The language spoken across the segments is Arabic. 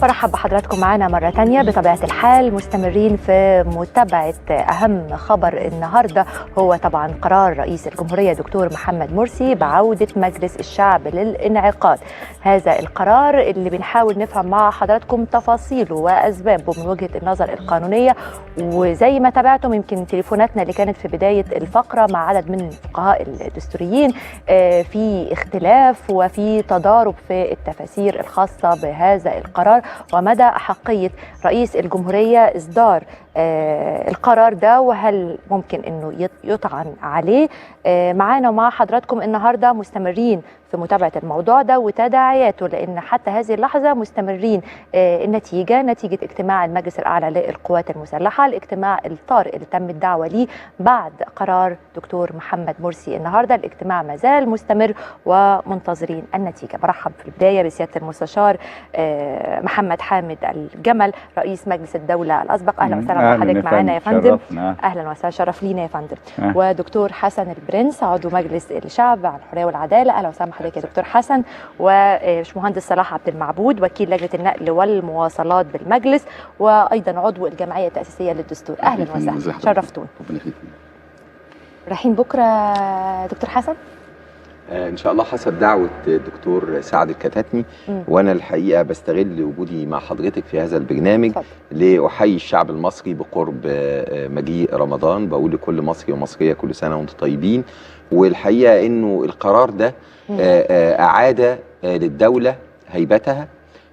برحب بحضراتكم معنا مرة تانية. بطبيعة الحال مستمرين في متابعة أهم خبر النهاردة، هو طبعا قرار رئيس الجمهورية دكتور محمد مرسي بعودة مجلس الشعب للانعقاد. هذا القرار اللي بنحاول نفهم مع حضراتكم تفاصيله وأسبابه من وجهة النظر القانونية، وزي ما تابعتم يمكن تليفوناتنا اللي كانت في بداية الفقرة مع عدد من الفقهاء الدستوريين في اختلاف وفي تضارب في التفاسير الخاصة بهذا القرار ومدى أحقية رئيس الجمهورية إصدار القرار ده، وهل ممكن أنه يطعن عليه. معانا ومع حضراتكم النهاردة مستمرين في متابعة الموضوع ده وتداعياته، لأن حتى هذه اللحظة مستمرين نتيجة اجتماع المجلس الأعلى للقوات المسلحة، الاجتماع الطارئ اللي تم الدعوة ليه بعد قرار دكتور محمد مرسي النهاردة. الاجتماع ما زال مستمر ومنتظرين النتيجة. برحب في البداية بسيادة المستشار محمد حامد الجمل رئيس مجلس الدولة الأسبق. أهلا وسهلا بحضرتك معنا يا فندم. أهلا وسهلا، شرف لينا يا فندم. ودكتور حسن البرنس عضو مجلس الشعب عن الحرية والعدالة. أهلا وسهلا بحضرتك يا دكتور حسن. وباشمهندس صلاح عبد المعبود وكيل لجنة النقل والمواصلات بالمجلس وأيضا عضو الجمعية التأسيسية للدستور. أهلا وسهلا، شرفتونا. رايحين بكرة دكتور حسن؟ إن شاء الله حسب دعوة الدكتور سعد الكتاتني. وأنا الحقيقة بستغل وجودي مع حضرتك في هذا البرنامج لأحيي الشعب المصري بقرب مجيء رمضان. بقول لكل مصري ومصرية كل سنة وانتم طيبين. والحقيقة إنه القرار ده أعاد للدولة هيبتها،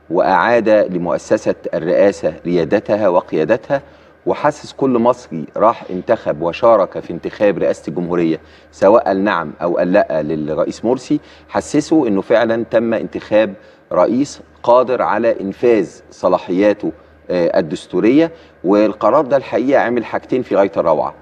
وأعاد لمؤسسة الرئاسة ريادتها وقيادتها، وحسس كل مصري راح انتخب وشارك في انتخاب رئاسة الجمهورية سواء النعم أو اللا للرئيس مرسي، حسسه أنه فعلا تم انتخاب رئيس قادر على إنفاذ صلاحياته الدستورية. والقرار ده الحقيقة عمل حاجتين في غاية الروعة.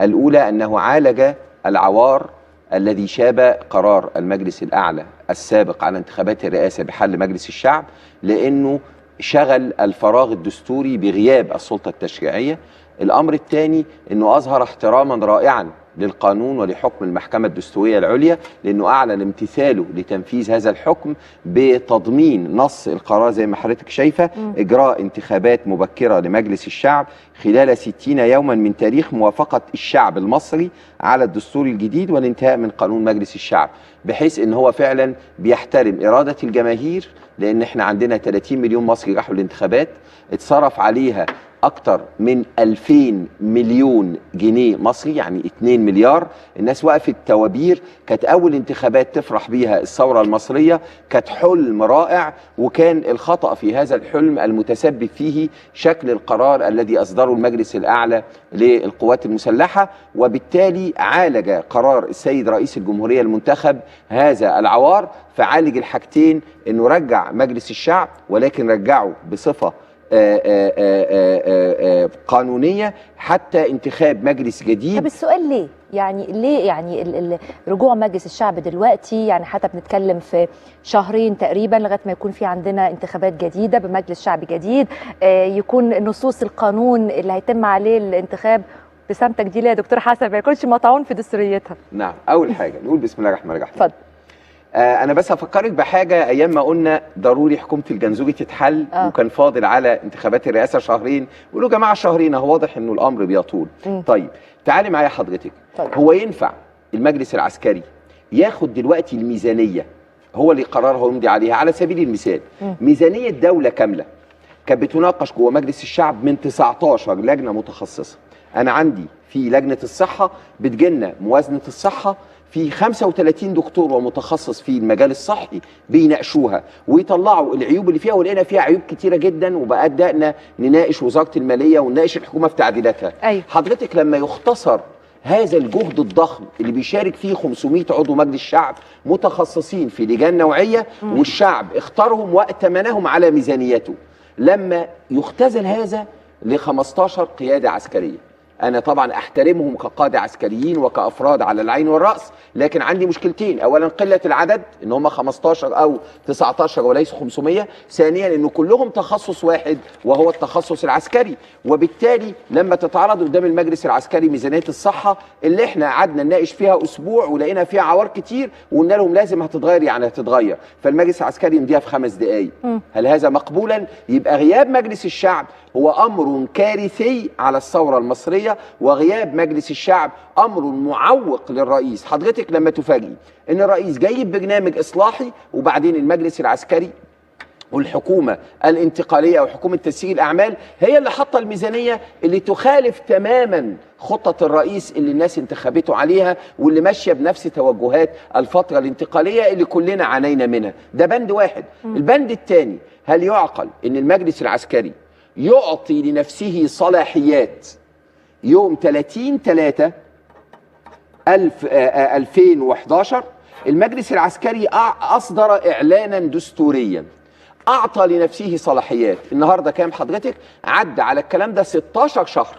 الأولى أنه عالج العوار الذي شاب قرار المجلس الأعلى السابق على انتخابات الرئاسة بحل مجلس الشعب، لأنه شغل الفراغ الدستوري بغياب السلطة التشريعية. الأمر الثاني أنه أظهر احتراما رائعا للقانون ولحكم المحكمة الدستورية العليا، لأنه أعلن امتثاله لتنفيذ هذا الحكم بتضمين نص القرار زي ما حضرتك شايفة إجراء انتخابات مبكرة لمجلس الشعب خلال 60 يوما من تاريخ موافقة الشعب المصري على الدستور الجديد والانتهاء من قانون مجلس الشعب، بحيث أن هو فعلا بيحترم إرادة الجماهير. لأن احنا عندنا 30 مليون مصري راحوا الانتخابات، اتصرف عليها أكتر من 2000 مليون جنيه مصري، يعني 2 مليار. الناس وقفت توابير. كانت أول انتخابات تفرح بيها الثورة المصرية، كانت حلم رائع، وكان الخطأ في هذا الحلم المتسبب فيه شكل القرار الذي أصدره المجلس الأعلى للقوات المسلحة. وبالتالي عالج قرار السيد رئيس الجمهورية المنتخب هذا العوار، فعالج الحاجتين، أنه رجع مجلس الشعب ولكن رجعه بصفة قانونية حتى انتخاب مجلس جديد. طب السؤال ليه؟ يعني رجوع مجلس الشعب دلوقتي؟ يعني حتى بنتكلم في شهرين تقريبا لغايه ما يكون في عندنا انتخابات جديده بمجلس شعب جديد، يكون نصوص القانون اللي هيتم عليه الانتخاب بسمتك دي ليه يا دكتور حسن ما يكونش مطعون في دستوريتها؟ نعم، اول حاجه نقول بسم الله الرحمن الرحيم. اتفضل. انا بس هفكرك بحاجه. ايام ما قلنا ضروري حكومه الجنزوري تتحل وكان فاضل على انتخابات الرئاسه شهرين، قولوا يا جماعه شهرين، هو واضح انه الامر بيطول. طيب تعالي معايا حضرتك. هو ينفع المجلس العسكري ياخد دلوقتي الميزانيه هو اللي قررها ويمضي عليها؟ على سبيل المثال ميزانيه دوله كامله كانت بتناقش جوه مجلس الشعب من 19 لجنه متخصصه. انا عندي في لجنه الصحه بتجيلنا موازنه الصحه، في 35 دكتور ومتخصص في المجال الصحي بيناقشوها ويطلعوا العيوب اللي فيها، ولقينا فيها عيوب كتيره جدا، وبدانا نناقش وزاره الماليه ونناقش الحكومه في تعديلاتها. أيوة. حضرتك لما يختصر هذا الجهد الضخم اللي بيشارك فيه 500 عضو مجلس شعب متخصصين في لجان نوعيه، والشعب اختارهم وائتمنهم على ميزانيته، لما يختزل هذا ل 15 قياده عسكريه انا طبعا احترمهم كقاده عسكريين وكافراد على العين والراس، لكن عندي مشكلتين: اولا قله العدد، ان هم 15 او 19 وليسوا 500. ثانيا ان كلهم تخصص واحد وهو التخصص العسكري، وبالتالي لما تتعرض قدام المجلس العسكري ميزانيه الصحه اللي احنا قعدنا نناقش فيها اسبوع ولقينا فيها عوار كتير وقلنا لهم لازم هتتغير، يعني هتتغير، فالمجلس العسكري يمضيها في 5 دقائق. هل هذا مقبولا؟ يبقى غياب مجلس الشعب هو امر كارثي على الثوره المصريه، وغياب مجلس الشعب امر معوق للرئيس. حضرتك لما تفاجئي ان الرئيس جايب برنامج اصلاحي وبعدين المجلس العسكري والحكومه الانتقاليه وحكومه تسيير الاعمال هي اللي حاطه الميزانيه اللي تخالف تماما خطه الرئيس اللي الناس انتخبته عليها واللي ماشيه بنفس توجهات الفتره الانتقاليه اللي كلنا عانينا منها. ده بند واحد. البند الثاني: هل يعقل ان المجلس العسكري يعطي لنفسه صلاحيات يوم 30/3/2011 المجلس العسكري اصدر اعلانا دستوريا اعطى لنفسه صلاحيات؟ النهارده كام حضرتك؟ عدى على الكلام ده 16 شهر.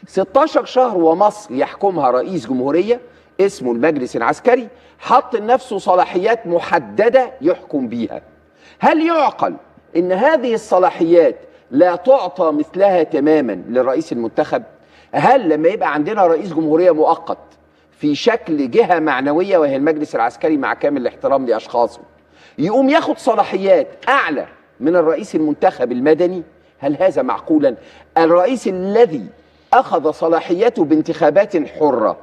16 شهر ومصر يحكمها رئيس جمهوريه اسمه المجلس العسكري، حط لنفسه صلاحيات محدده يحكم بيها. هل يعقل ان هذه الصلاحيات لا تعطى مثلها تماما للرئيس المنتخب؟ هل لما يبقى عندنا رئيس جمهوريه مؤقت في شكل جهه معنويه وهي المجلس العسكري مع كامل الاحترام لاشخاصه يقوم ياخد صلاحيات اعلى من الرئيس المنتخب المدني؟ هل هذا معقولا؟ الرئيس الذي اخذ صلاحيته بانتخابات حره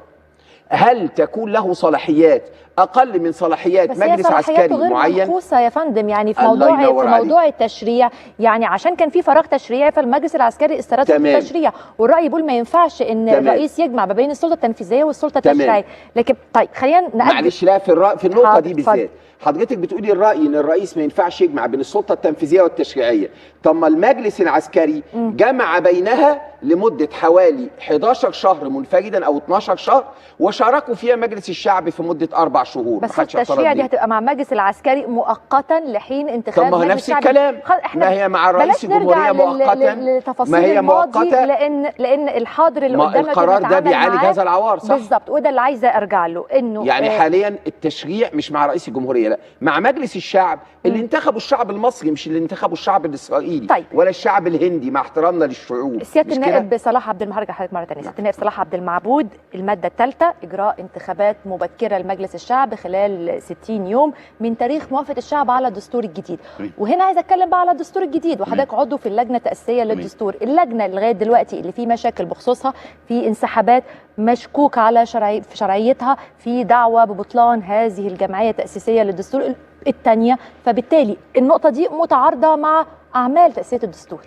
هل تكون له صلاحيات اقل من صلاحيات مجلس عسكري معين؟ غير منقوصه يا فندم، يعني في موضوع التشريع، يعني عشان كان في فراغ تشريعي فالمجلس العسكري استرد التشريع، والراي يقول ما ينفعش ان الرئيس يجمع ما بين السلطه التنفيذيه والسلطه التشريعيه. لكن طيب خلينا نقدم معلش، لا في النقطه دي بالذات حضرتك بتقولي الراي ان الرئيس ما ينفعش يجمع بين السلطه التنفيذيه والتشريعيه. طب ما المجلس العسكري جمع بينها لمده حوالي 11 شهر منفردا او 12 شهر، وشاركوا فيها مجلس الشعب في مده 4 شهور. بس التشريع دي هتبقى مع المجلس العسكري مؤقتا لحين انتخاب مجلس الشعب. نفس الكلام، ما هي مع رئيس الجمهوريه مؤقتا، ما هي مؤقته، لان الحاضر اللي قدامنا القرار ده بيعالج هذا العوار. صح بالظبط، وده اللي عايزه ارجع له، انه يعني حاليا التشريع مش مع رئيس الجمهوريه، لا، مع مجلس الشعب اللي انتخبوا الشعب المصري، مش اللي انتخبوا الشعب الاسرائيلي. طيب. ولا الشعب الهندي، مع احترامنا للشعوب. سياده النائب صلاح عبد المعبود، حضرتك مره ثانيه. سياده النائب صلاح عبد المعبود، الماده الثالثه: اجراء انتخابات مبكره لمجلس الشعب خلال 60 يوم من تاريخ موافقه الشعب على الدستور الجديد. وهنا عايزه اتكلم بقى على الدستور الجديد، وحضرتك عضو في اللجنه التاسيسيه للدستور. اللجنه لغايه دلوقتي اللي فيه مشاكل بخصوصها، في انسحابات مشكوك على في شرعيتها، في دعوه ببطلان هذه الجمعيه التاسيسيه للدستور الثانيه، فبالتالي النقطه دي متعارضه مع اعمال تاسيس الدستور.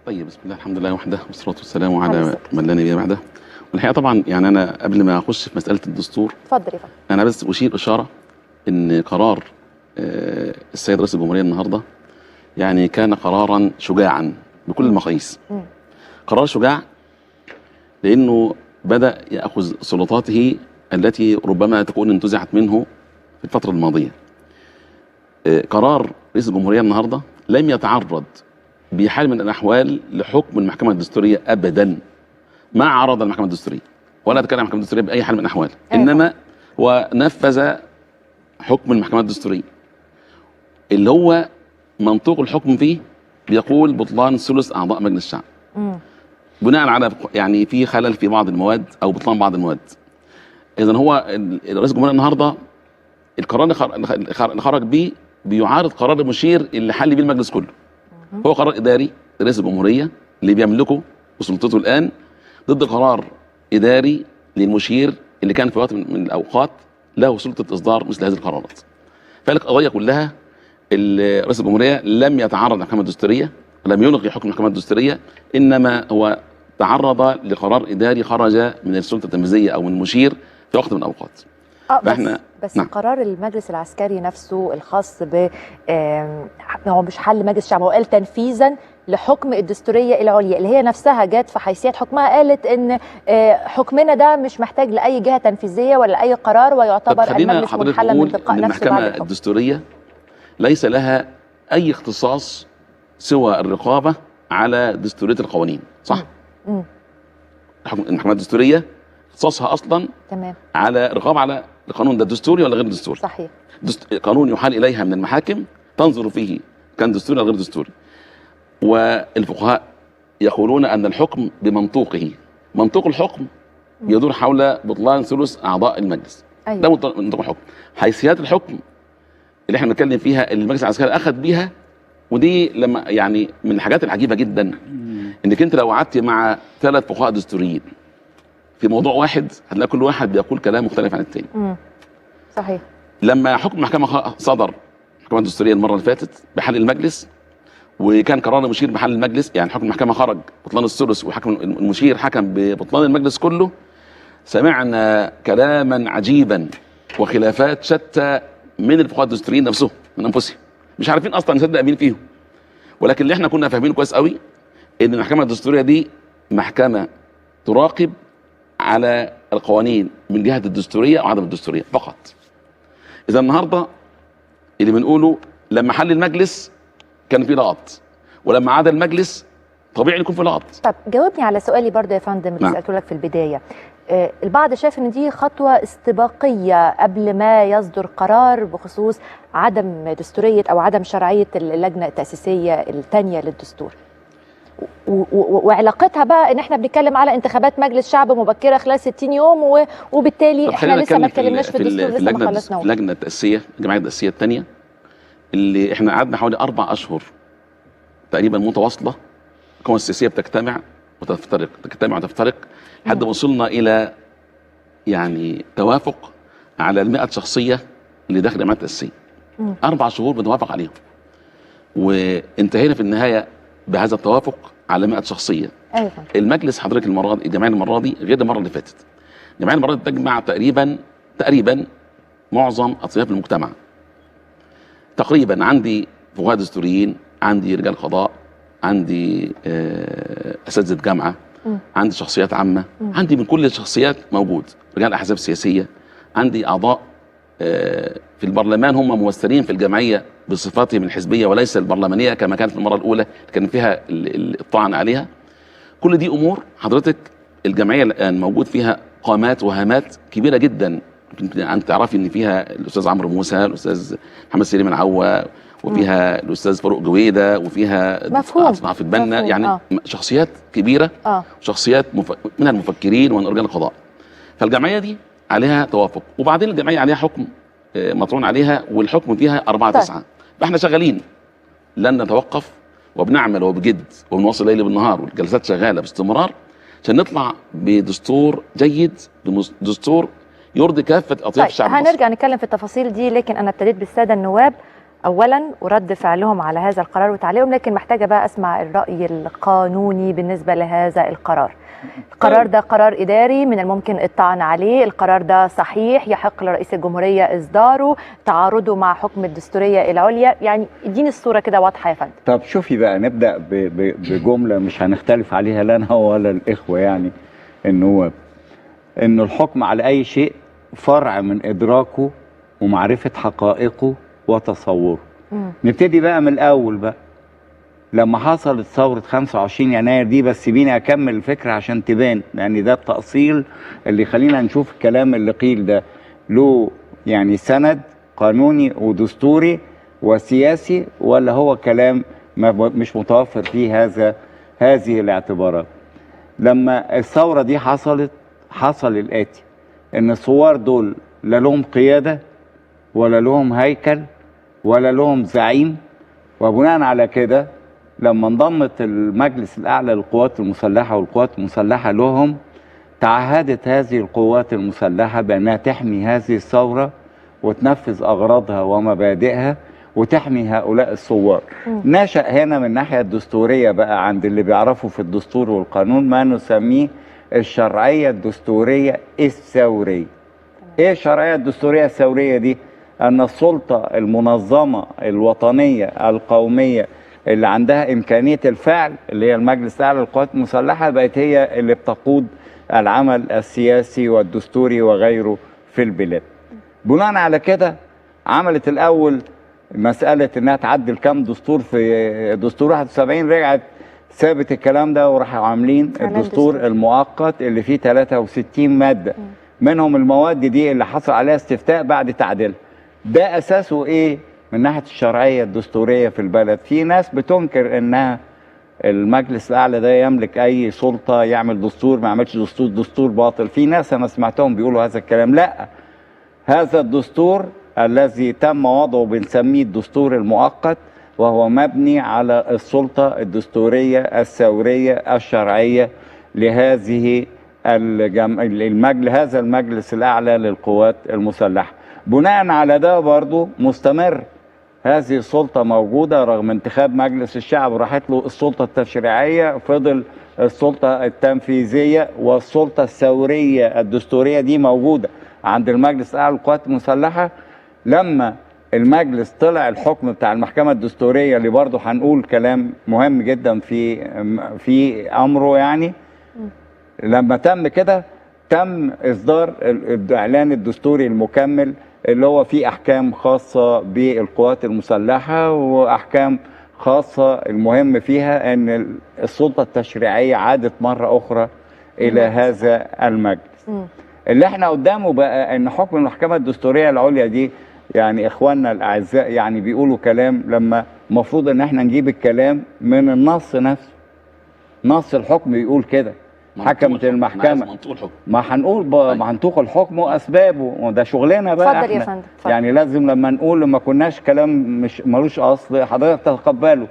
طيب، بسم الله الحمد لله وحده والصلاه والسلام على من لا نبي بعده. والحقيقه طبعا يعني انا قبل ما اخش في مساله الدستور، اتفضل يا فندم. انا بس اشير اشاره ان قرار السيد رئيس الجمهوريه النهارده يعني كان قرارا شجاعا بكل المقاييس. قرار شجاع لانه بدا ياخذ سلطاته التي ربما تكون انتزعت منه في الفتره الماضيه. قرار رئيس الجمهوريه النهارده لم يتعرض بحال من الاحوال لحكم المحكمه الدستوريه ابدا، ما عرض المحكمه الدستوريه ولا اتكلم عن المحكمه الدستوريه باي حال من الاحوال، انما هو نفذ حكم المحكمه الدستوريه اللي هو منطوق الحكم فيه بيقول بطلان ثلث اعضاء مجلس الشعب بناء على يعني في خلل في بعض المواد او بطلان بعض المواد. اذا هو رئيس الجمهوريه النهارده القرار اللي خرج بيه بيعارض قرار المشير اللي حل بيه المجلس كله. هو قرار اداري رئيس الجمهوريه اللي بيملكه وسلطته الان ضد قرار اداري للمشير اللي كان في وقت من الاوقات له سلطه اصدار مثل هذه القرارات. فالقضيه كلها رئيس الجمهوريه لم يتعرض للمحكمه الدستوريه، لم يلغي حكم المحكمه الدستوريه، انما هو تعرض لقرار اداري خرج من السلطه التنفيذيه او من المشير في وقت من الاوقات. بس نعم. قرار المجلس العسكري نفسه الخاص ب هو مش حل مجلس الشعب، هو قال تنفيذا لحكم الدستوريه العليا اللي هي نفسها جت في حيثيات حكمها قالت ان حكمنا ده مش محتاج لاي جهه تنفيذيه ولا اي قرار، ويعتبر المجلس منحلا من تلقاء نفسه. المحكمه الدستوريه ليس لها اي اختصاص سوى الرقابه على دستوريه القوانين، صح؟ المحكمة الدستورية اختصاصها أصلا تمام على رقابة على القانون ده دستوري ولا غير دستوري. صحيح. قانون يحال إليها من المحاكم تنظر فيه كان دستوري ولا غير دستوري. والفقهاء يقولون أن الحكم بمنطوقه، منطوق الحكم يدور حول بطلان ثلث أعضاء المجلس. أيوة. ده منطوق الحكم. حيثيات الحكم اللي احنا بنتكلم فيها اللي المجلس العسكري أخذ بيها، ودي لما يعني من الحاجات العجيبة جدا انك انت لو قعدت مع 3 فقهاء دستوريين في موضوع واحد هتلاقي كل واحد بيقول كلام مختلف عن التاني. صحيح. لما حكم المحكمة صدر، المحكمة الدستورية المرة اللي فاتت بحل المجلس، وكان قرار المشير بحل المجلس، يعني حكم المحكمة خرج بطلان الثلث وحكم المشير حكم ببطلان المجلس كله، سمعنا كلاما عجيبا وخلافات شتى من الفقهاء الدستوريين نفسهم من انفسهم، مش عارفين اصلا نصدق مين فيهم. ولكن اللي احنا كنا فاهمينه كويس قوي ان المحكمة الدستورية دي محكمة تراقب على القوانين من جهة الدستورية او عدم الدستورية فقط. اذا النهارده اللي بنقوله لما حل المجلس كان في لغط، ولما عاد المجلس طبيعي يكون في لغط. طب جاوبني على سؤالي برضه يا فندم اللي سألته لك في البداية. البعض شايف ان دي خطوة استباقية قبل ما يصدر قرار بخصوص عدم دستورية او عدم شرعية اللجنة التأسيسية الثانية للدستور، وعلاقتها بقى ان احنا بنتكلم على انتخابات مجلس شعب مبكرة خلال 60 يوم، وبالتالي احنا لسه ما اتكلمناش في الدستور، لسه ما خلصنا. في اللجنة التأسيسية، الجمعية التأسيسية الثانية اللي احنا قعدنا حوالي 4 أشهر تقريبا متواصلة، القوى السياسية بتجتمع وتفترق لحد ما وصلنا إلى يعني توافق على 100 شخصية اللي داخل الجمعية التأسيسية. 4 شهور بنوافق عليهم، وانتهينا في النهاية بهذا التوافق على 100 شخصية. أيوة. المجلس حضرتك الجمعية المرة دي غير المرة اللي فاتت. الجمعية المرة دي تجمع تقريبا معظم أطياف المجتمع. تقريبا عندي فقهاء دستوريين، عندي رجال قضاء، عندي أساتذة جامعة، عندي شخصيات عامة، عندي من كل الشخصيات موجود، رجال أحزاب سياسية، عندي أعضاء في البرلمان هم ممثلين في الجمعية بصفاتهم الحزبية وليس البرلمانية كما كانت في المرة الأولى كان فيها الطعن عليها. كل دي أمور حضرتك الجمعية الآن موجود فيها قامات وهامات كبيرة جدا. أنت تعرفي إن فيها الأستاذ عمرو موسى، الأستاذ محمد سليم العوا، وفيها الأستاذ فاروق جويدة، وفيها عاطف البنا، يعني شخصيات كبيرة، شخصيات من المفكرين ومن رجال القضاء. فالجمعية دي عليها توافق، وبعدين الجمعية عليها حكم مطرون عليها، والحكم فيها 4/9. فاحنا شغالين لن نتوقف، وبنعمل وبجد وبنواصل الليل بالنهار، والجلسات شغالة باستمرار عشان نطلع بدستور جيد، دستور يرضي كافة أطياف الشعب المصري. هنرجع نتكلم في التفاصيل دي، لكن أنا ابتديت بالسادة النواب أولا ورد فعلهم على هذا القرار وتعليقهم، لكن محتاجة بقى أسمع الرأي القانوني بالنسبة لهذا القرار. القرار ده قرار إداري من الممكن الطعن عليه، القرار ده صحيح يحق لرئيس الجمهورية إصداره، تعارضه مع حكم الدستورية العليا، يعني اديني الصورة كده واضحة يا فندم. طب شوفي بقى، نبدأ بجملة مش هنختلف عليها لا أنا ولا الإخوة يعني النواب، إنه الحكم على أي شيء فرع من إدراكه ومعرفة حقائقه وتصوره. نبتدي بقى من الأول بقى، لما حصلت ثورة 25 يناير دي، بس بيني أكمل الفكرة عشان تبان، لأن ده التأصيل اللي خلينا نشوف الكلام اللي قيل ده له يعني سند قانوني ودستوري وسياسي، ولا هو كلام مش متوفر فيه هذه الاعتبارات. لما الثورة دي حصل الآتي: إن الثوار دول لا لهم قيادة ولا لهم هيكل ولا لهم زعيم، وبناء على كده لما انضمت المجلس الأعلى للقوات المسلحة والقوات المسلحة لهم، تعهدت هذه القوات المسلحة بأنها تحمي هذه الثورة وتنفذ أغراضها ومبادئها وتحمي هؤلاء الثوار. نشأ هنا من الناحية الدستورية بقى عند اللي بيعرفوا في الدستور والقانون ما نسميه الشرعية الدستورية الثورية. ايه الشرعية الدستورية الثورية دي؟ أن السلطة المنظمة الوطنية القومية اللي عندها إمكانية الفعل، اللي هي المجلس الأعلى للقوات المسلحة، بقت هي اللي بتقود العمل السياسي والدستوري وغيره في البلاد. بناء على كده عملت الأول مسألة إنها تعدل كام دستور، في دستور 71 رجعت ثابت الكلام ده، وراحوا عاملين الدستور المؤقت اللي فيه 63 ماده، منهم المواد دي اللي حصل عليها استفتاء بعد تعديلها. ده اساسه ايه من ناحيه الشرعيه الدستوريه في البلد؟ في ناس بتنكر انها المجلس الاعلى ده يملك اي سلطه يعمل دستور، ما يعملش دستور، دستور باطل. في ناس انا سمعتهم بيقولوا هذا الكلام. لا، هذا الدستور الذي تم وضعه بنسميه الدستور المؤقت، وهو مبني على السلطه الدستوريه الثوريه الشرعيه لهذه هذا المجلس الاعلى للقوات المسلحه. بناء على ده برضو مستمر هذه السلطة موجودة، رغم انتخاب مجلس الشعب راحت له السلطة التشريعية، فضل السلطة التنفيذية والسلطة الثورية الدستورية دي موجودة عند المجلس الأعلى للقوات المسلحة. لما المجلس طلع الحكم بتاع المحكمة الدستورية اللي برضه هنقول كلام مهم جدا في أمره، يعني لما تم كده تم إصدار الإعلان الدستوري المكمل اللي هو فيه أحكام خاصة بالقوات المسلحة وأحكام خاصة المهم فيها أن السلطة التشريعية عادت مرة أخرى إلى هذا المجلس. اللي احنا قدامه بقى أن حكم المحكمة الدستورية العليا دي، يعني إخواننا الأعزاء يعني بيقولوا كلام لما مفروض أن احنا نجيب الكلام من النص نفسه. نص الحكم يقول كده، حكمت المحكمة، ما هنقول ما هنطوق الحكم واسبابه، وده شغلنا بقى. اتفضل يا فندم. يعني لازم لما نقول ما كناش كلام مش ملوش اصل حضرتك تتقبله.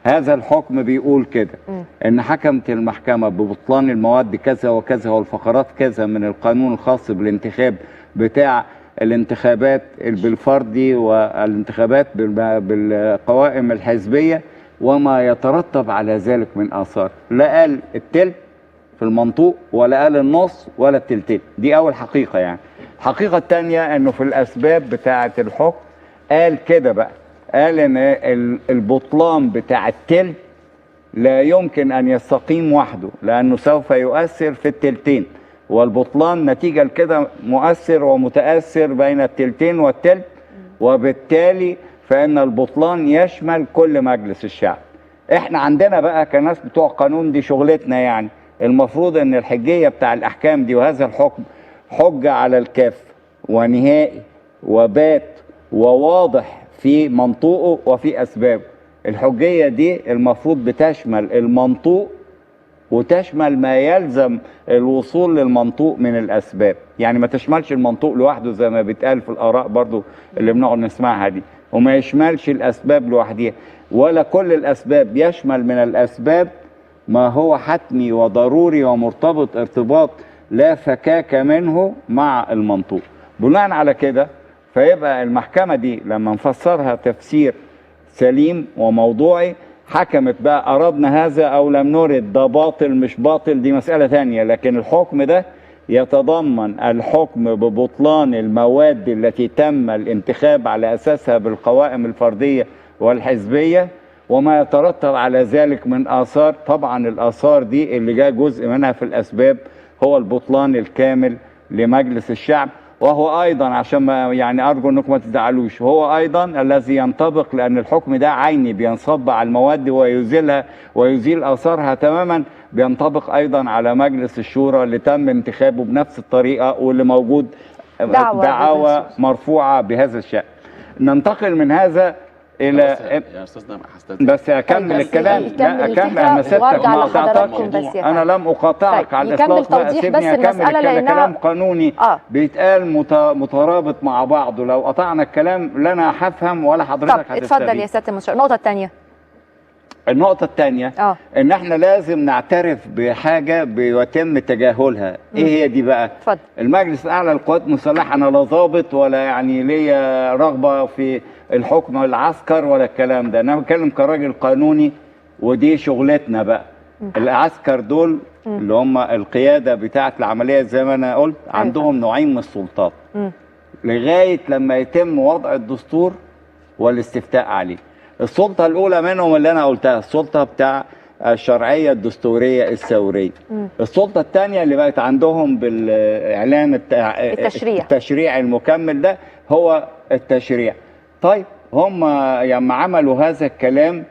هذا الحكم بيقول كده ان حكمت المحكمة ببطلان المواد كذا وكذا والفقرات كذا من القانون الخاص بالانتخاب بتاع الانتخابات بالفردي والانتخابات بالقوائم الحزبية وما يترتب على ذلك من آثار. لا قال التلت في المنطوق ولا قال النص ولا التلتين. دي أول حقيقة. يعني الحقيقة الثانية أنه في الأسباب بتاعة الحكم قال كده بقى، قال أن البطلان بتاع التلت لا يمكن أن يستقيم وحده لأنه سوف يؤثر في التلتين، والبطلان نتيجة لكده مؤثر ومتأثر بين التلتين والتلت، وبالتالي فإن البطلان يشمل كل مجلس الشعب. احنا عندنا بقى كناس بتوع قانون دي شغلتنا، يعني المفروض ان الحجية بتاع الاحكام دي وهذا الحكم حجة على الكاف ونهائي وبات وواضح في منطوقه وفي اسبابه. الحجية دي المفروض بتشمل المنطوق وتشمل ما يلزم الوصول للمنطوق من الاسباب، يعني ما تشملش المنطوق لوحده زي ما بيتقال في الاراء برضو اللي بنقعد نسمعها دي، وما يشملش الاسباب لوحدها، ولا كل الاسباب يشمل من الاسباب ما هو حتمي وضروري ومرتبط ارتباط لا فكاك منه مع المنطوق. بناء على كده فيبقى المحكمة دي لما نفسرها تفسير سليم وموضوعي حكمت بقى أردنا هذا أو لم نرد، ده باطل مش باطل دي مسألة ثانية، لكن الحكم ده يتضمن الحكم ببطلان المواد التي تم الانتخاب على أساسها بالقوائم الفردية والحزبية وما يترتب على ذلك من آثار. طبعا الآثار دي اللي جاء جزء منها في الأسباب هو البطلان الكامل لمجلس الشعب، وهو أيضا عشان ما يعني أرجو أنكم ما تزعلوش، هو أيضا الذي ينطبق لأن الحكم ده عيني بينصب على المواد ويزيلها ويزيل آثارها تماما، بينطبق أيضا على مجلس الشورى اللي تم انتخابه بنفس الطريقة واللي موجود دعاوى مرفوعة بهذا الشأن. ننتقل من هذا الى يا استاذنا بس اكمل الكلام. لا اكمل، انا سبتك ما قاطعتكش، انا لم اقاطعك على الاطلاق، بقى سيبني اكمل الكلام. كلام قانوني بيتقال مترابط مع بعضه، لو قطعنا الكلام لا انا هفهم ولا حضرتك هتستفيد. اتفضل يا سياده المستشار. النقطه الثانيه، النقطة الثانية ان احنا لازم نعترف بحاجة بيتم تجاهلها. ايه هي دي بقى؟ اتفضل. المجلس الاعلى للقوات المسلحة انا لا ضابط ولا يعني ليا رغبة في الحكم العسكر ولا الكلام ده، انا بتكلم كراجل قانوني ودي شغلتنا بقى. العسكر دول اللي هم القيادة بتاعة العملية زي ما انا قلت عندهم نوعين من السلطات لغاية لما يتم وضع الدستور والاستفتاء عليه. السلطة الأولى منهم اللي أنا قلتها، السلطة بتاع الشرعية الدستورية الثورية. السلطة الثانية اللي بقت عندهم بالإعلان التشريع المكمل ده هو التشريع. طيب هم لما عملوا هذا الكلام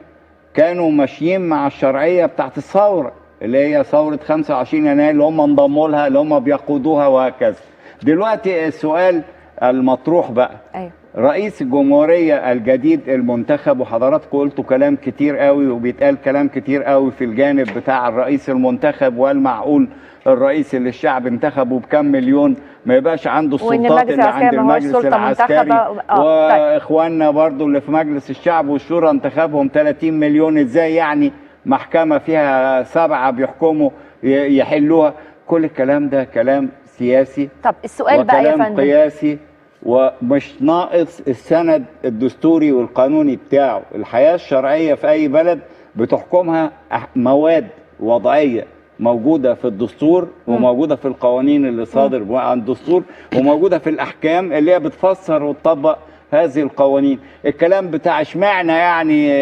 كانوا ماشيين مع الشرعيه بتاعت الثوره اللي هي ثوره 25 يناير اللي هم انضموا لها، اللي هم بيقودوها وهكذا. دلوقتي السؤال المطروح بقى، أيوة. رئيس الجمهوريه الجديد المنتخب، وحضراتكم قلتوا كلام كتير قوي وبيتقال كلام كتير قوي في الجانب بتاع الرئيس المنتخب، والمعقول الرئيس اللي الشعب انتخبه بكم مليون ما يبقاش عنده السلطات اللي عند المجلس العسكري، واخواننا برضو اللي في مجلس الشعب والشورى انتخبهم 30 مليون، ازاي يعني محكمة فيها 7 بيحكموا يحلوها؟ كل الكلام ده كلام سياسي. طب السؤال بقى يا فندم، وكلام قياسي، ومش ناقص السند الدستوري والقانوني بتاعه. الحياة الشرعية في أي بلد بتحكمها مواد وضعية موجودة في الدستور وموجودة في القوانين اللي صادر عن الدستور وموجودة في الأحكام اللي هي بتفسر وتطبق هذه القوانين. الكلام بتاع اشمعنى يعني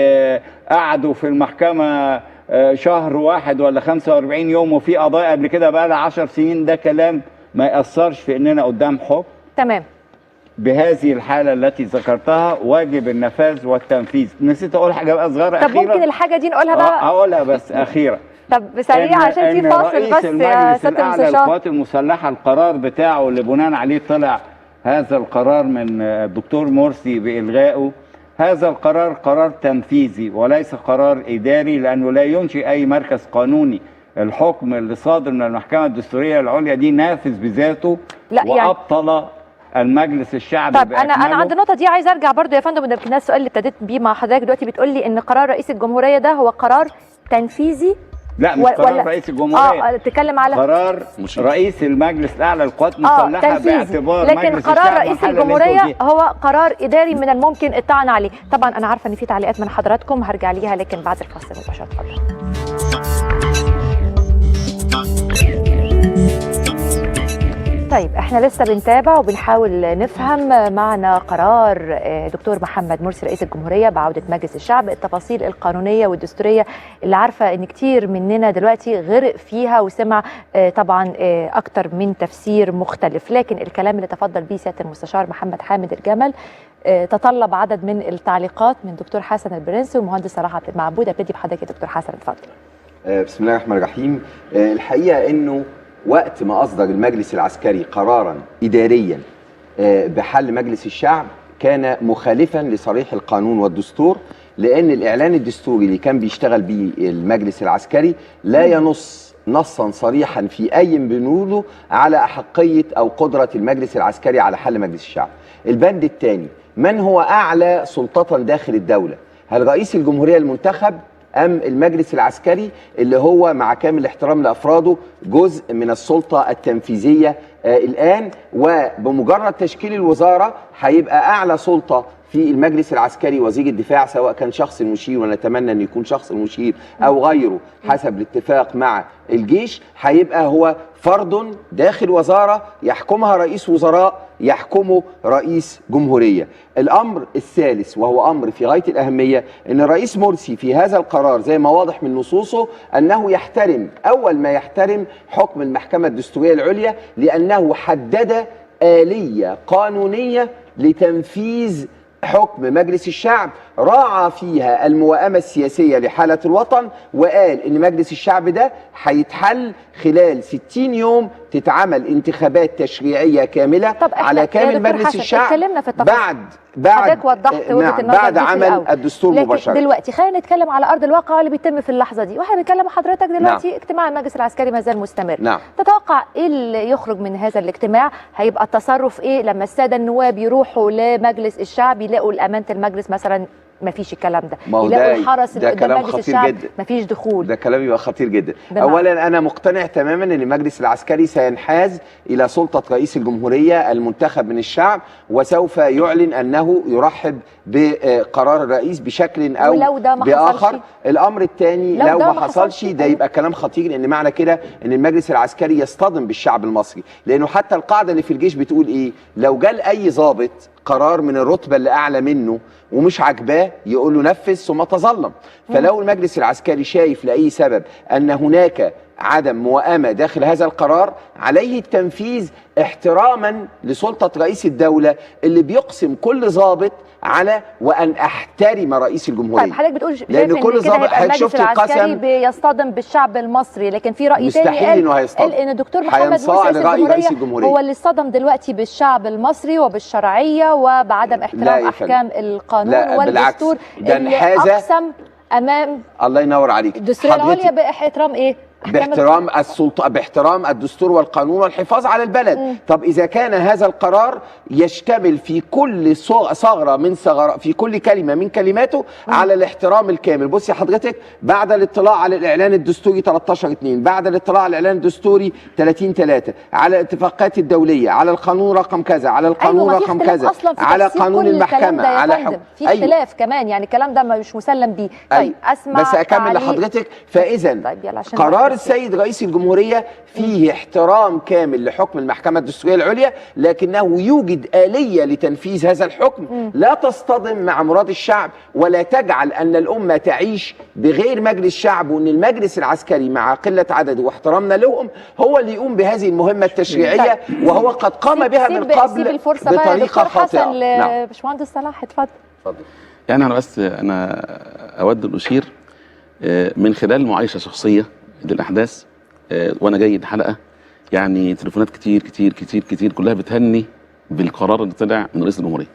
قعدوا في المحكمة شهر واحد ولا 45 يوم وفي قضايا قبل كده بقى لها 10 سنين، ده كلام ما يأثرش في اننا قدام حكم. تمام. بهذه الحالة التي ذكرتها واجب النفاذ والتنفيذ. نسيت اقول حاجة بقى صغيرة طب أخيرة. ممكن الحاجة دي نقولها بقى؟ هقولها بس أخيرة. طب سريع عشان في فاصل بس يا سيادة الأعلى للقوات المسلحة، القرار بتاعه اللي بناء عليه طلع هذا القرار من الدكتور مرسي بإلغائه، هذا القرار قرار تنفيذي وليس قرار إداري، لأنه لا ينشئ أي مركز قانوني. الحكم اللي صادر من المحكمة الدستورية العليا دي نافذ بذاته وأبطل المجلس الشعبي. طب انا عند النقطه دي عايز ارجع برضو يا فندم، ده كان السؤال اللي ابتديت بيه مع حضرتك دلوقتي، بتقول لي ان قرار رئيس الجمهوريه ده هو قرار تنفيذي. لا مش قرار رئيس الجمهوريه، تتكلم على قرار رئيس المجلس الاعلى للقوات المسلحه باعتبار لكن قرار رئيس الجمهوريه هو قرار اداري من الممكن الطعن عليه. طبعا انا عارفه ان في تعليقات من حضراتكم هرجع ليها، لكن بعد الفاصل مباشره. اتفضل. طيب احنا لسه بنتابع وبنحاول نفهم معنا قرار دكتور محمد مرسي رئيس الجمهورية بعودة مجلس الشعب، التفاصيل القانونية والدستورية اللي عارفة ان كتير مننا دلوقتي غرق فيها وسمع طبعا اكتر من تفسير مختلف، لكن الكلام اللي تفضل بيه سيادة المستشار محمد حامد الجمل تطلب عدد من التعليقات من دكتور حسن البرنسي ومهندس صلاح عبد المعبود. ابتدي بحضرتك يا دكتور حسن، اتفضل. بسم الله الرحمن الرحيم. الحقيقة انه وقت ما أصدر المجلس العسكري قراراً إدارياً بحل مجلس الشعب كان مخالفاً لصريح القانون والدستور، لأن الإعلان الدستوري اللي كان بيشتغل به المجلس العسكري لا ينص نصاً صريحاً في أي بنوده على أحقية أو قدرة المجلس العسكري على حل مجلس الشعب. البند الثاني، من هو أعلى سلطة داخل الدولة؟ هل رئيس الجمهورية المنتخب أم المجلس العسكري اللي هو مع كامل الاحترام لأفراده جزء من السلطة التنفيذية الآن؟ وبمجرد تشكيل الوزارة هيبقى أعلى سلطة في المجلس العسكري وزير الدفاع، سواء كان شخص المشير ونتمنى أن يكون شخص المشير أو غيره حسب الاتفاق مع الجيش، هيبقى هو فرد داخل وزارة يحكمها رئيس وزراء يحكمه رئيس جمهورية. الأمر الثالث وهو أمر في غاية الأهمية، أن الرئيس مرسي في هذا القرار زي ما واضح من نصوصه أنه يحترم أول ما يحترم حكم المحكمة الدستورية العليا، لأنه حدد آلية قانونية لتنفيذ حكم مجلس الشعب راعى فيها الموائمة السياسية لحالة الوطن، وقال إن مجلس الشعب ده هيتحل خلال 60 يوم، تتعمل انتخابات تشريعية كاملة على كامل مجلس الشعب بعد وضحت وجهة النظر بعد عمل الدستور مباشرة. دلوقتي خلينا نتكلم على أرض الواقع اللي بيتم في اللحظة دي، واحنا بنتكلم مع حضرتك دلوقتي. اجتماع المجلس العسكري ما زال مستمر. تتوقع ايه اللي يخرج من هذا الاجتماع؟ هيبقى التصرف ايه لما السادة النواب يروحوا لمجلس الشعب يلاقوا الأمانة المجلس مثلا ما فيش الكلام ده، يلاقوا الحرس اللي قدام مجلس الشعب ما فيش دخول؟ ده كلام يبقى خطير جدا. اولا انا مقتنع تماما ان المجلس العسكري سينحاز الى سلطه رئيس الجمهوريه المنتخب من الشعب، وسوف يعلن انه يرحب بقرار الرئيس بشكل او باخر. الامر الثاني لو ما حصلش ده يبقى كلام خطير، لان معنى كده ان المجلس العسكري يصطدم بالشعب المصري، لانه حتى القاعده اللي في الجيش بتقول ايه؟ لو جال اي ضابط قرار من الرتبه اللي اعلى منه ومش عاجباه يقول له نفذ ثم تظلم. فلو المجلس العسكري شايف لاي سبب ان هناك عدم موائمة داخل هذا القرار عليه التنفيذ احتراما لسلطة رئيس الدولة اللي بيقسم كل ضابط على وأن أحترم رئيس الجمهورية. طيب حضرتك بتقول لأن كل ضابط المجلس العسكري بيصطدم بالشعب المصري، لكن في رأي تاني قال إن الدكتور محمد مرسي رئيس الجمهورية هو اللي اصطدم دلوقتي بالشعب المصري وبالشرعية وبعدم احترام أحكام القانون والدستور اللي أقسم أمام الله ينور عليك الدستورية العليا باحترام إيه؟ باحترام السلطة، باحترام الدستور والقانون والحفاظ على البلد. طب إذا كان هذا القرار يشتمل في كل ثغرة من ثغرات، في كل كلمة من كلماته على الاحترام الكامل. بصي حضرتك، بعد الاطلاع على الإعلان الدستوري 13/2، بعد الاطلاع على الإعلان الدستوري 30/3، على الاتفاقات الدولية، على القانون رقم كذا، على القانون رقم كذا، على قانون المحكمة، على في اختلاف كمان، يعني الكلام ده مش مسلم بيه. طيب أسمع بس أكمل لحضرتك. فإذا قرار السيد رئيس الجمهورية فيه احترام كامل لحكم المحكمة الدستورية العليا، لكنه يوجد آلية لتنفيذ هذا الحكم لا تصطدم مع مراد الشعب ولا تجعل أن الأمة تعيش بغير مجلس شعب، وأن المجلس العسكري مع قلة عدده واحترامنا لهم هو اللي يقوم بهذه المهمة التشريعية، وهو قد قام بها من قبل بطريقة خاطئة. نعم. باشمهندس صلاح اتفضل. يعني أنا أود أن أشير من خلال معايشة شخصية للأحداث وأنا جاي الحلقة، يعني تليفونات كتير كتير كتير كتير كلها بتهني بالقرار اللي طلع من رئيس الجمهورية.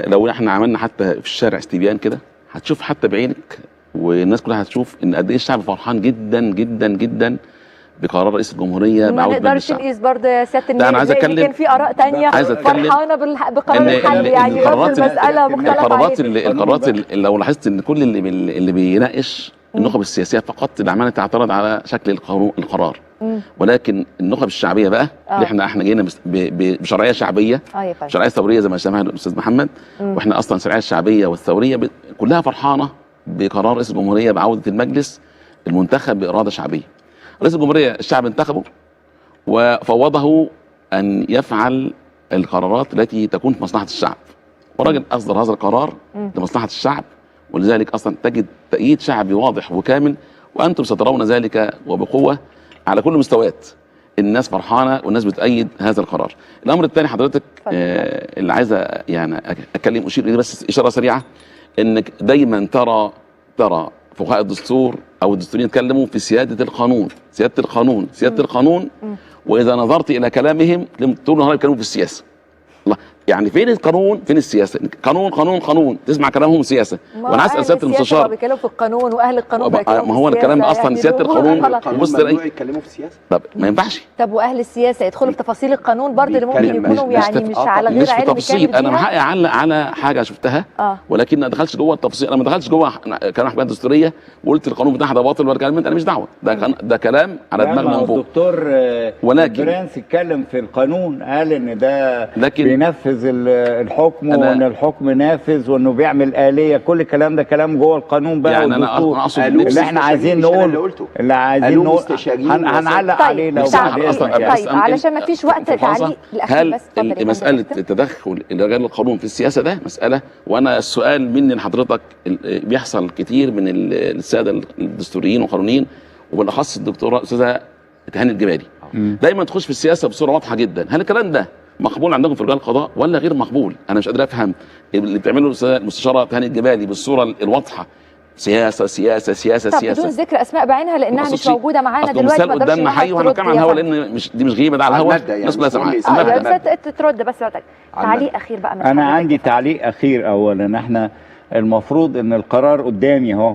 لو احنا عملنا حتى في الشارع استبيان كده هتشوف حتى بعينك، والناس كلها هتشوف ان قد ايه الشعب فرحان جدا جدا جدا بقرار رئيس الجمهوريه. ما نقدرش نقيس برضه يا سياده النائب، انا عايز اتكلم، كان في اراء ثانيه فرحانه بقرار الحل، يعني القرارات المساله مختلفه القرارات اللي لو لاحظت ان كل اللي بيناقش النخب السياسيه فقط اللي عماله تعترض على شكل القرار، ولكن النخب الشعبيه بقى اللي احنا جينا بشرعيه شعبيه، شرعيه ثوريه زي ما سماها الاستاذ محمد، واحنا اصلا الشرعيه الشعبيه والثوريه كلها فرحانه بقرار رئيس الجمهوريه بعوده المجلس المنتخب باراده شعبيه. رئيس الجمهوريه الشعب انتخبه وفوضه ان يفعل القرارات التي تكون في مصلحه الشعب، والراجل اصدر هذا القرار لمصلحه الشعب، ولذلك اصلا تجد تأييد شعبي واضح وكامل، وانتم سترون ذلك وبقوه على كل المستويات. الناس فرحانه والناس بتأيد هذا القرار. الامر الثاني حضرتك اللي عايزه يعني اتكلم اشير اليه بس اشاره سريعه، انك دايما ترى فقهاء الدستور او الدستوريين يتكلموا في سياده القانون، سياده القانون، سياده القانون، واذا نظرت الى كلامهم طول النهار يتكلموا في السياسه. الله، يعني فين القانون فين السياسه؟ قانون قانون قانون، تسمع كلامهم سياسه. وانا اسال سياده المستشار بيتكلموا في القانون واهل القانون بيتكلموا ما هو الكلام ده اصلا سياده القانون وبص يتكلموا في السياسه. طب ما ينفعش. طب واهل السياسه يدخلوا في تفاصيل القانون برضه اللي ممكن يكونوا يعني مش على غير علم تفصيل. انا حقي اعلق على حاجه شفتها ولكن ما دخلتش جوه التفاصيل. انا ما دخلتش جوه كلام محكمه الدستوريه وقلت القانون بتاعها ده باطل ولا كلام، انا مش دعوه، ده كلام على دماغنا من فوق. الدكتور ولكن برانس اتكلم في القانون، قال ان ده بينفذ الحكم وان الحكم نافذ وانه بيعمل آلية، كل الكلام ده كلام جوه القانون بقى. يعني انا اقصد اللي احنا عايزين نقول، اللي عايزين نقول هنعلق عليه لو طيب علشان ما فيش وقت تعليق الاخير بس. هل مساله تدخل رجال القانون في السياسه ده مساله، وانا السؤال مني لحضرتك بيحصل كتير من الساده الدستوريين والقانونيين وبالاخص الدكتوره الاستاذه تهاني الجبالي دايما تخش في السياسه بصوره واضحه جدا. هل الكلام ده مقبول عندكم في رجال القضاء ولا غير مقبول؟ انا مش قادر افهم اللي بتعمله المستشاره تهاني الجبالي بالصوره الواضحه، سياسه سياسه سياسه طب سياسه بدون ذكر اسماء بعينها لانها مش موجوده معانا دلوقتي. ما قدامنا حي وهنتكلم عن الهوا لان دي مش غيبه، ده على الهوا الناس كلها سامعه. ترد بس وقتك. تعليق اخير بقى. انا عندي تعليق اخير. اولا احنا المفروض ان القرار قدامي اهو،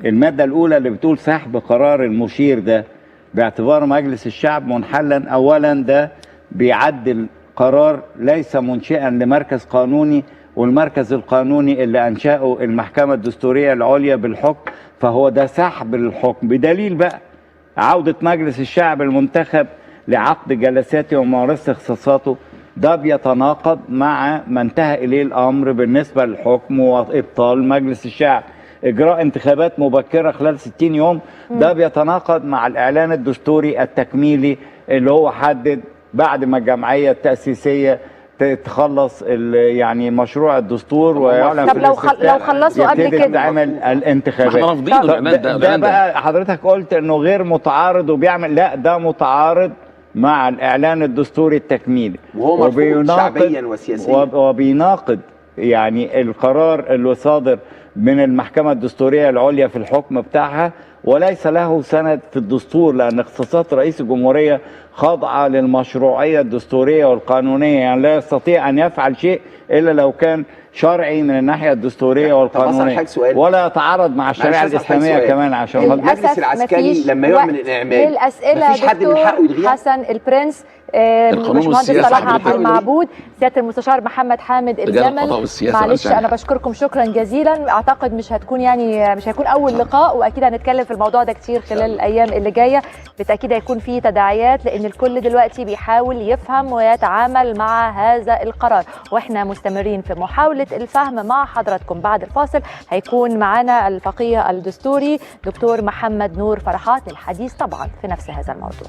الماده الاولى اللي بتقول سحب قرار المشير ده باعتبار مجلس الشعب منحلا. اولا ده بيعدل قرار ليس منشئا لمركز قانوني، والمركز القانوني اللي أنشأه المحكمة الدستورية العليا بالحكم، فهو ده سحب الحكم. بدليل بقى عودة مجلس الشعب المنتخب لعقد جلساته وممارسة اختصاصاته، ده بيتناقض مع ما انتهى إليه الأمر بالنسبة للحكم وإبطال مجلس الشعب. إجراء انتخابات مبكرة خلال 60 يوم ده بيتناقض مع الإعلان الدستوري التكميلي اللي هو حدد بعد ما الجمعية التأسيسية تخلص يعني مشروع الدستور ويعلن طب في لو الاستفتاء، لو خلصوا قبل يبتدي كده تعمل الانتخابات. احنا رافضين الاعلان ده بقى حضرتك قلت انه غير متعارض وبيعمل، لا ده متعارض مع الاعلان الدستوري التكميلي، وهو مرفوض شعبيا وسياسيا، وبيناقض يعني القرار اللي صادر من المحكمة الدستورية العليا في الحكم بتاعها، وليس له سند في الدستور، لأن اختصاصات رئيس الجمهورية خاضعة للمشروعية الدستورية والقانونية، يعني لا يستطيع أن يفعل شيء إلا لو كان شرعي من الناحية الدستورية والقانونية، ولا يتعارض مع الشريعة الإسلامية كمان. عشان المجلس العسكري لما يعمل الإعمال الأسئلة مفيش حد من حقه يلغيها. حسن البرنس، الباشمهندس صلاح عبد المعبود، سياده المستشار محمد حامد الجمل، معلش انا بشكركم شكرا جزيلا. اعتقد مش هيكون اول لقاء، واكيد هنتكلم في الموضوع ده كتير خلال الايام اللي جايه. بالتاكيد هيكون في تداعيات، لان الكل دلوقتي بيحاول يفهم ويتعامل مع هذا القرار، واحنا مستمرين في محاوله الفهم مع حضراتكم. بعد الفاصل هيكون معنا الفقيه الدستوري دكتور محمد نور فرحات للحديث طبعا في نفس هذا الموضوع.